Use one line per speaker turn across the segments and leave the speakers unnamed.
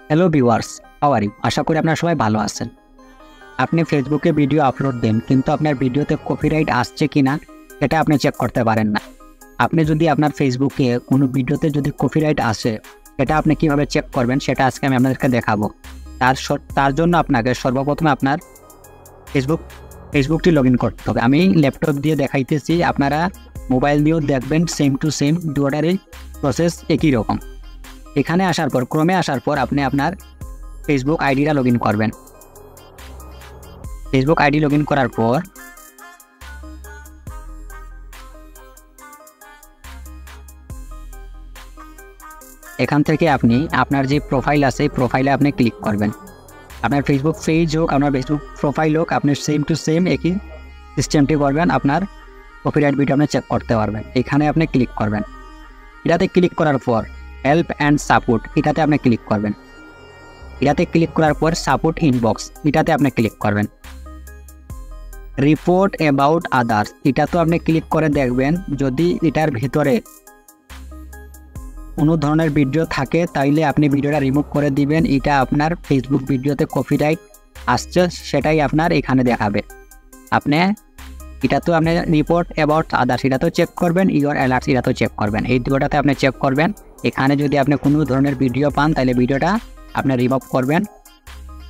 Hello viewers, how are you? আশা করি আপনারা সবাই ভালো আছেন। আপনি ফেসবুকে ভিডিও আপলোড দেন, কিন্তু আপনার ভিডিওতে কপিরাইট আসছে কিনা এটা আপনি চেক করতে পারেন না। আপনি যদি আপনার ফেসবুকে কোনো ভিডিওতে যদি কপিরাইট আসে, এটা আপনি কিভাবে চেক করবেন সেটা আজকে আমি আপনাদেরকে দেখাবো। তার জন্য আপনাকে সর্বপ্রথমে আপনার ফেসবুকটি লগ ইন করতে হবে। আমি ল্যাপটপ দিয়ে দেখাইতেছি, আপনারা মোবাইল দিয়েও দেখবেন, সেম টু সেম দুটারই প্রসেস একই রকম। এখানে আসার পর, ক্রমে আসার পর আপনি আপনার ফেসবুক আইডিটা লগ ইন করবেন। ফেসবুক আইডি লগ ইন করার পর এখান থেকে আপনি আপনার যে প্রোফাইল আছে প্রোফাইলে আপনি ক্লিক করবেন। আপনার ফেসবুক পেজ হোক, আপনার ফেসবুক প্রোফাইল হোক, আপনি সেম টু সেম একই সিস্টেমটি করবেন। আপনার কপিরাইট ভিডিও আপনি চেক করতে পারবেন। এখানে আপনি ক্লিক করবেন। এটাতে ক্লিক করার পর হেল্প অ্যান্ড সাপোর্ট এটাতে আপনি ক্লিক করবেন। এটাতে ক্লিক করার পর সাপোর্ট ইনবক্স এটাতে আপনি ক্লিক করবেন। রিপোর্ট অ্যাবাউট আদার্স এটাতেও আপনি ক্লিক করে দেখবেন, যদি এটার ভিতরে কোনো ধরনের ভিডিও থাকে তাইলে আপনি ভিডিওটা রিমুভ করে দিবেন। এটা আপনার ফেসবুক ভিডিওতে কপিরাইট আসছে সেটাই আপনার এখানে দেখাবে। আপনি এটাতেও আপনি রিপোর্ট অ্যাবাউট আদার্স এটাতেও চেক করবেন, ইউর অ্যালার্টস এটাতেও চেক করবেন। এই দুটোটাতে আপনি চেক করবেন। এখানে যদি আপনি কোনো ধরনের ভিডিও পান তাহলে ভিডিওটা আপনি রিমুভ করবেন।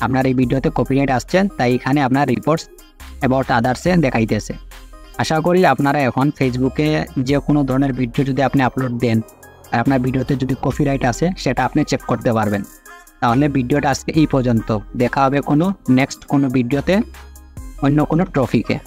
আপনার এই ভিডিওতে কপিরাইট আসছে তাই এখানে আপনার রিপোর্টস অ্যাবাউট আদার্সে দেখাইতেছে। আশা করি আপনারা এখন ফেসবুকে যে কোনো ধরনের ভিডিও যদি আপনি আপলোড দেন আর আপনার ভিডিওতে যদি কপিরাইট আসে সেটা আপনি চেক করতে পারবেন। তাহলে ভিডিওটা আজকে এই পর্যন্ত, দেখা হবে কোনো নেক্সট কোনো ভিডিওতে অন্য কোনো টপিকে।